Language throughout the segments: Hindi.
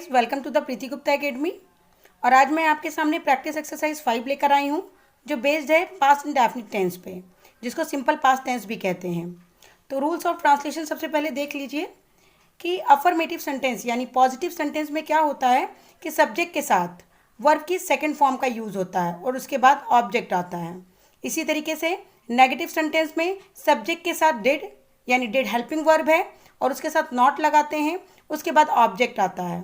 Guys, welcome to the Preeti Gupta academy. और आज मैं आपके सामने प्रैक्टिस एक्सरसाइज 5 लेकर आई हूँ, जो बेस्ड है पास्ट इंडेफिनिट टेंस पे, जिसको सिंपल पास्ट टेंस भी कहते हैं। तो रूल्स ऑफ ट्रांसलेशन सबसे पहले देख लीजिए कि अफर्मेटिव सेंटेंस यानी पॉजिटिव सेंटेंस में क्या होता है कि सब्जेक्ट के साथ वर्ब की सेकेंड फॉर्म का यूज़ होता है और उसके बाद ऑब्जेक्ट आता है। इसी तरीके से नेगेटिव सेंटेंस में सब्जेक्ट के साथ डिड यानी डिड हेल्पिंग वर्ब है और उसके साथ नॉट लगाते हैं, उसके बाद ऑब्जेक्ट आता है।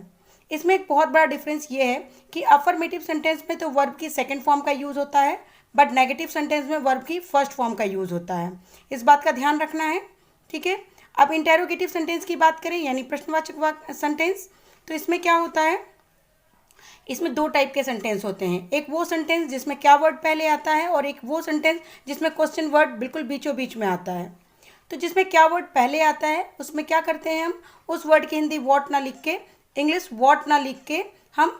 इसमें एक बहुत बड़ा डिफरेंस ये है कि अफर्मेटिव सेंटेंस में तो वर्ब की सेकंड फॉर्म का यूज़ होता है, बट नेगेटिव सेंटेंस में वर्ब की फर्स्ट फॉर्म का यूज़ होता है। इस बात का ध्यान रखना है, ठीक है। अब इंटेरोगेटिव सेंटेंस की बात करें यानी प्रश्नवाचक सेंटेंस, तो इसमें क्या होता है, इसमें दो टाइप के सेंटेंस होते हैं। एक वो सेंटेंस जिसमें क्या वर्ड पहले आता है और एक वो सेंटेंस जिसमें क्वेश्चन वर्ड बिल्कुल बीचों बीच में आता है। तो जिसमें क्या वर्ड पहले आता है उसमें क्या करते हैं, हम उस वर्ड की हिंदी वॉट ना लिख के, इंग्लिश वॉट ना लिख के हम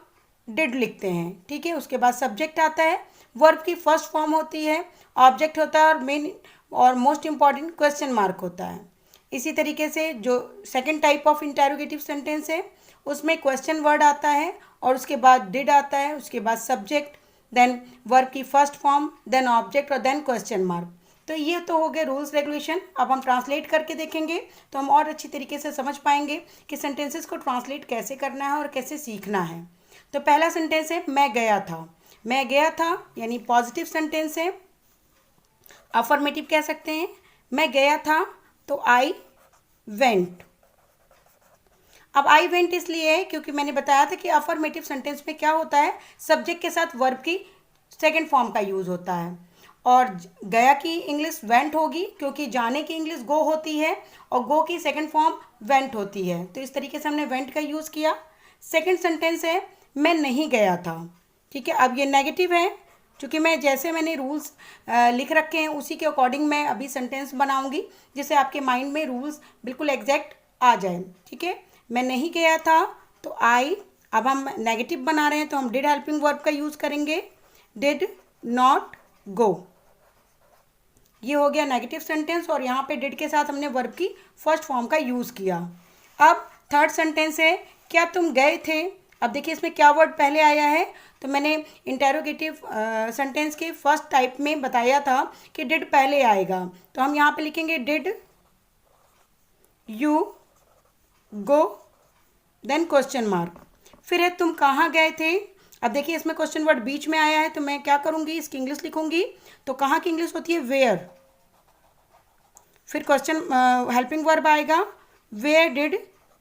डिड लिखते हैं, ठीक है। उसके बाद सब्जेक्ट आता है, वर्ब की फर्स्ट फॉर्म होती है, ऑब्जेक्ट होता है और मेन और मोस्ट इंपॉर्टेंट क्वेश्चन मार्क होता है। इसी तरीके से जो second type of interrogative sentence है उसमें क्वेश्चन वर्ड आता है और उसके बाद डिड आता है, उसके बाद सब्जेक्ट, देन वर्ब की फर्स्ट फॉर्म, देन ऑब्जेक्ट और देन क्वेश्चन मार्क। तो ये तो हो गए रूल्स रेगुलेशन। अब हम ट्रांसलेट करके देखेंगे तो हम और अच्छी तरीके से समझ पाएंगे कि सेंटेंसेस को ट्रांसलेट कैसे करना है और कैसे सीखना है। तो पहला सेंटेंस है मैं गया था। मैं गया था यानी पॉजिटिव सेंटेंस है, अफर्मेटिव कह सकते हैं। मैं गया था तो आई वेंट। अब आई वेंट इसलिए है क्योंकि मैंने बताया था कि अफर्मेटिव सेंटेंस में क्या होता है, सब्जेक्ट के साथ वर्ब की सेकेंड फॉर्म का यूज होता है। और गया की इंग्लिश वेंट होगी क्योंकि जाने की इंग्लिश गो होती है और गो की सेकंड फॉर्म वेंट होती है। तो इस तरीके से हमने वेंट का यूज़ किया। सेकंड सेंटेंस है मैं नहीं गया था, ठीक है। अब ये नेगेटिव है क्योंकि मैं जैसे मैंने रूल्स लिख रखे हैं उसी के अकॉर्डिंग मैं अभी सेंटेंस बनाऊंगी जिससे आपके माइंड में रूल्स बिल्कुल एग्जैक्ट आ जाए, ठीक है। मैं नहीं गया था तो आई, अब हम नेगेटिव बना रहे हैं तो हम डिड हेल्पिंग वर्ब का यूज़ करेंगे, डिड नॉट गो। ये हो गया नेगेटिव सेंटेंस और यहाँ पे डिड के साथ हमने वर्ब की फर्स्ट फॉर्म का यूज़ किया। अब थर्ड सेंटेंस है क्या तुम गए थे। अब देखिए इसमें क्या वर्ड पहले आया है, तो मैंने इंटेरोगेटिव सेंटेंस के फर्स्ट टाइप में बताया था कि डिड पहले आएगा। तो हम यहाँ पे लिखेंगे did you go, then question mark. फिर है तुम कहाँ गए थे। अब देखिए इसमें क्वेश्चन वर्ड बीच में आया है तो मैं क्या करूँगी, इसकी इंग्लिश लिखूंगी। तो कहाँ की इंग्लिश होती है वेयर, फिर क्वेश्चन हेल्पिंग वर्ब आएगा where did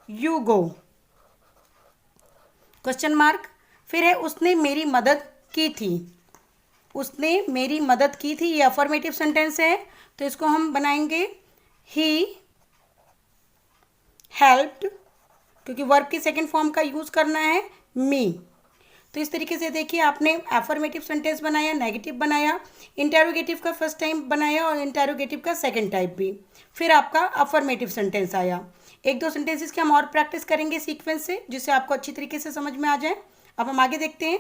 you go, question mark. फिर है उसने मेरी मदद की थी। उसने मेरी मदद की थी, ये अफर्मेटिव सेंटेंस है तो इसको हम बनाएंगे ही हेल्प्ड, क्योंकि वर्ब की सेकेंड फॉर्म का यूज़ करना है मी। तो इस तरीके से देखिए आपने एफर्मेटिव सेंटेंस बनाया, नेगेटिव बनाया, इंटेरोगेटिव का फर्स्ट टाइम बनाया और इंटेरोगेटिव का सेकंड टाइप भी, फिर आपका अफर्मेटिव सेंटेंस आया। एक दो सेंटेंसेस की हम और प्रैक्टिस करेंगे सीक्वेंस से जिससे आपको अच्छी तरीके से समझ में आ जाए। अब हम आगे देखते हैं।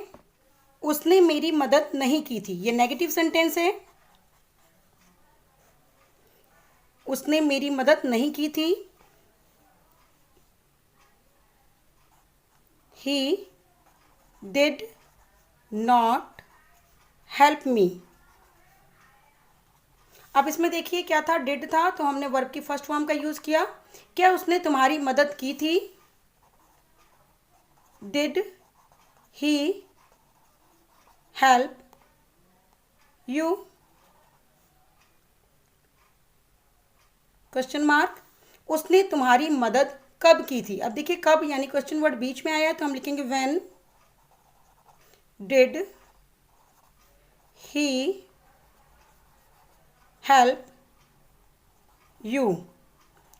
उसने मेरी मदद नहीं की थी, ये नेगेटिव सेंटेंस है। उसने मेरी मदद नहीं की थी, he did not help me. अब इसमें देखिए क्या था, डिड था तो हमने वर्ब की फर्स्ट फॉर्म का यूज किया। क्या उसने तुम्हारी मदद की थी, did he help you, question mark. उसने तुम्हारी मदद कब की थी। अब देखिए कब यानी क्वेश्चन वर्ड बीच में आया तो हम लिखेंगे when did he help you,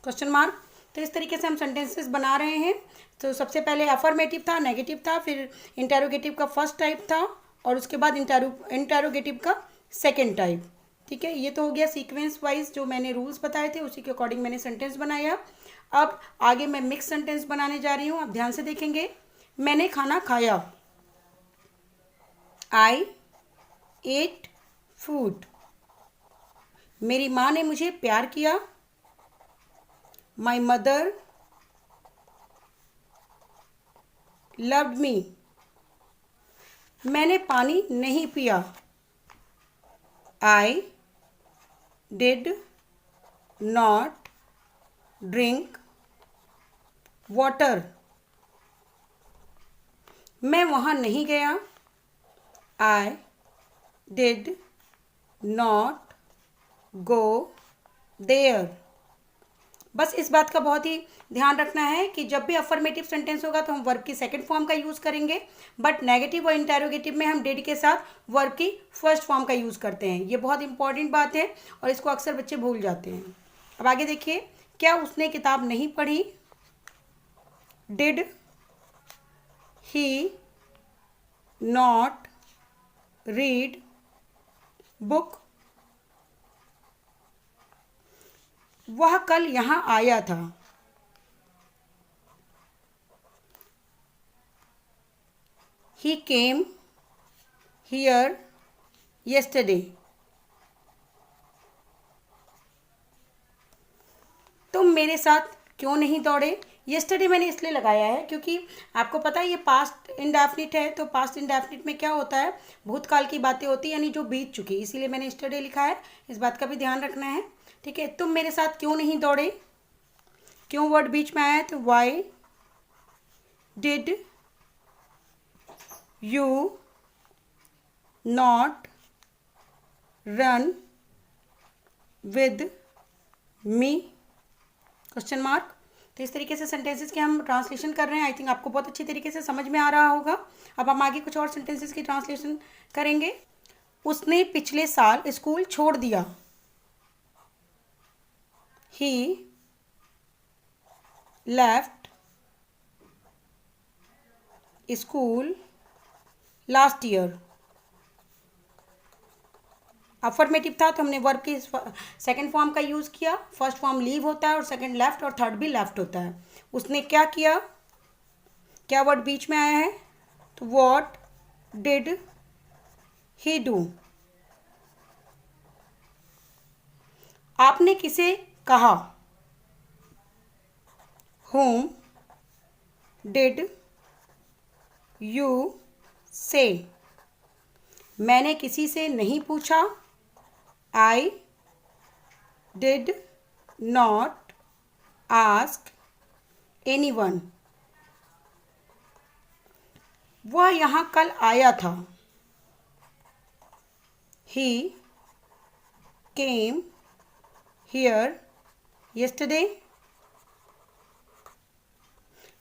question mark. तो इस तरीके से हम सेंटेंसेस बना रहे हैं। तो सबसे पहले अफर्मेटिव था, नेगेटिव था, फिर इंटेरोगेटिव का फर्स्ट टाइप था और उसके बाद इंटेरोगेटिव का सेकेंड टाइप, ठीक है। ये तो हो गया सीक्वेंस वाइज जो मैंने रूल्स बताए थे उसी के अकॉर्डिंग मैंने सेंटेंस बनाया। अब आगे मैं मिक्स सेंटेंस बनाने जा रही हूँ। अब ध्यान से देखेंगे। मैंने खाना खाया, आई एट फूड। मेरी माँ ने मुझे प्यार किया, माई मदर लव्ड मी। मैंने पानी नहीं पिया। I did not drink water. मैं वहाँ नहीं गया। I did not go there. बस इस बात का बहुत ही ध्यान रखना है कि जब भी अफर्मेटिव सेंटेंस होगा तो हम वर्ब की सेकंड फॉर्म का यूज़ करेंगे, बट नेगेटिव और इंटेरोगेटिव में हम डिड के साथ वर्ब की फर्स्ट फॉर्म का यूज़ करते हैं। ये बहुत इंपॉर्टेंट बात है और इसको अक्सर बच्चे भूल जाते हैं। अब आगे देखिए, क्या उसने किताब नहीं पढ़ी? Did he not read book? वह कल यहाँ आया था। He came here yesterday। तुम मेरे साथ क्यों नहीं दौड़े? yesterday मैंने इसलिए लगाया है क्योंकि आपको पता है ये पास्ट इंडेफिनिट है, तो पास्ट इंडेफिनिट में क्या होता है, भूतकाल की बातें होती है, यानी जो बीत चुकी, इसीलिए मैंने yesterday लिखा है। इस बात का भी ध्यान रखना है, ठीक है। तुम मेरे साथ क्यों नहीं दौड़े? क्यों वर्ड बीच में आया है, तो why did you not run with me? Question mark. तो इस तरीके से सेंटेंसेस के हम ट्रांसलेशन कर रहे हैं। आई थिंक आपको बहुत अच्छी तरीके से समझ में आ रहा होगा। अब हम आगे कुछ और सेंटेंसेस की ट्रांसलेशन करेंगे। उसने पिछले साल स्कूल छोड़ दिया। He left school last year. Affirmative था तो हमने वर्ब की सेकंड फॉर्म का यूज़ किया। फर्स्ट फॉर्म लीव होता है और सेकंड लेफ्ट और थर्ड भी लेफ्ट होता है। उसने क्या किया? क्या वर्ड बीच में आया है, तो व्हाट डिड ही डू? आपने किसे कहा? whom डिड यू से? मैंने किसी से नहीं पूछा। I did not ask anyone. वह यहाँ कल आया था। He came here yesterday।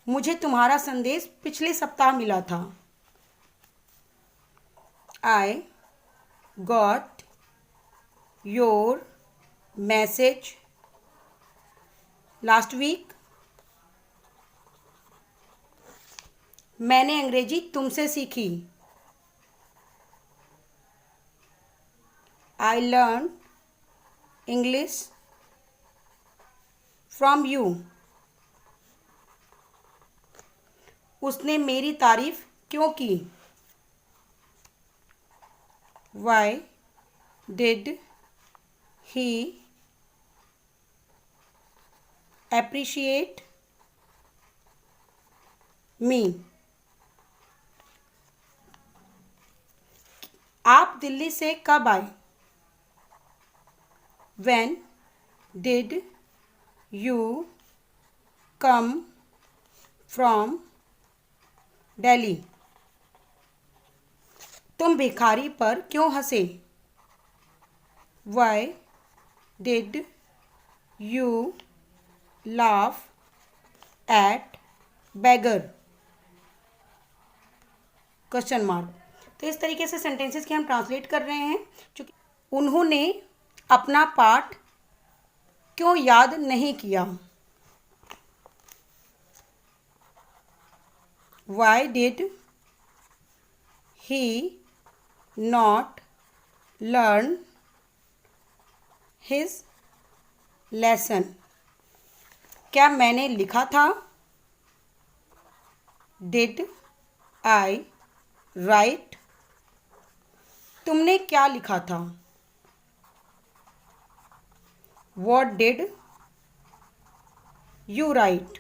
मुझे तुम्हारा संदेश पिछले सप्ताह मिला था। I got your message last week. मैंने अंग्रेजी तुमसे सीखी। I learn English from you. उसने मेरी तारीफ क्यों की? Why did he appreciate me? आप दिल्ली से कब आए? When did you come from Delhi? तुम भिखारी पर क्यों हंसे? Why did you laugh at beggar? Question mark. तो इस तरीके से सेंटेंसेस के हम ट्रांसलेट कर रहे हैं। चूंकि उन्होंने अपना पाठ क्यों याद नहीं किया? Why did he not learn his lesson? क्या मैंने लिखा था? Did I write? तुमने क्या लिखा था? What did you write?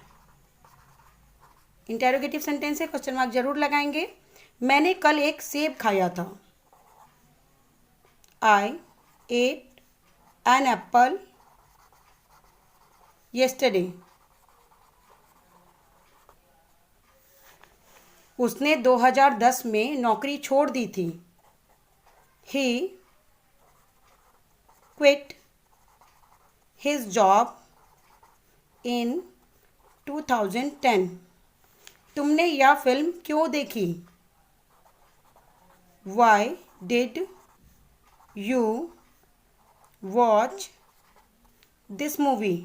Interrogative sentence है, क्वेश्चन मार्क जरूर लगाएंगे। मैंने कल एक सेब खाया था। I ate an apple yesterday. उसने 2010 में नौकरी छोड़ दी थी। He quit his job in 2010. तुमने यह फिल्म क्यों देखी? Why did you watch this movie?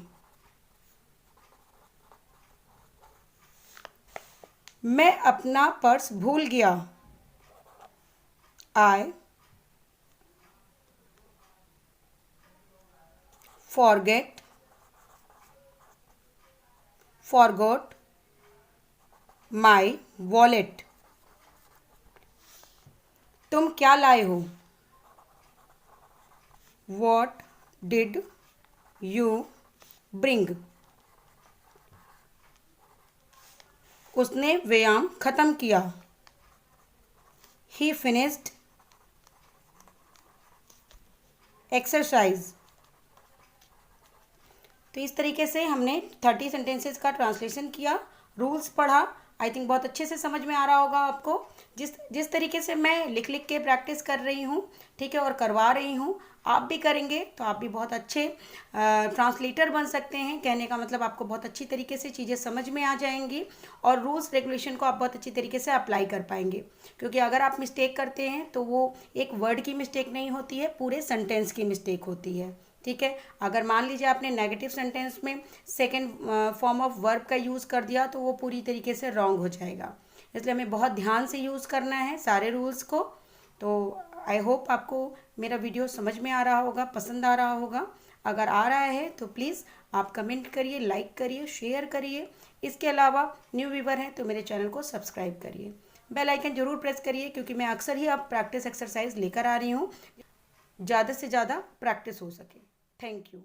मैं अपना पर्स भूल गया। I forgot my wallet. तुम क्या लाए हो? What did you bring? उसने व्यायाम खत्म किया। He finished exercise. तो इस तरीके से हमने 30 सेंटेंसेस का ट्रांसलेशन किया, रूल्स पढ़ा। आई थिंक बहुत अच्छे से समझ में आ रहा होगा आपको। जिस तरीके से मैं लिख लिख के प्रैक्टिस कर रही हूँ, ठीक है, और करवा रही हूँ, आप भी करेंगे तो आप भी बहुत अच्छे ट्रांसलेटर बन सकते हैं। कहने का मतलब आपको बहुत अच्छी तरीके से चीज़ें समझ में आ जाएंगी और रूल्स रेगुलेशन को आप बहुत अच्छी तरीके से अप्लाई कर पाएंगे। क्योंकि अगर आप मिस्टेक करते हैं तो वो एक वर्ड की मिस्टेक नहीं होती है, पूरे सेंटेंस की मिस्टेक होती है। ठीक है, अगर मान लीजिए आपने नेगेटिव सेंटेंस में सेकंड फॉर्म ऑफ वर्ब का यूज़ कर दिया तो वो पूरी तरीके से रॉन्ग हो जाएगा। इसलिए हमें बहुत ध्यान से यूज़ करना है सारे रूल्स को। तो आई होप आपको मेरा वीडियो समझ में आ रहा होगा, पसंद आ रहा होगा। अगर आ रहा है तो प्लीज़ आप कमेंट करिए, लाइक करिए, शेयर करिए। इसके अलावा न्यू व्यूवर हैं तो मेरे चैनल को सब्सक्राइब करिए, बेल आइकन जरूर प्रेस करिए, क्योंकि मैं अक्सर ही अब प्रैक्टिस एक्सरसाइज लेकर आ रही हूँ, ज़्यादा से ज़्यादा प्रैक्टिस हो सके। Thank you.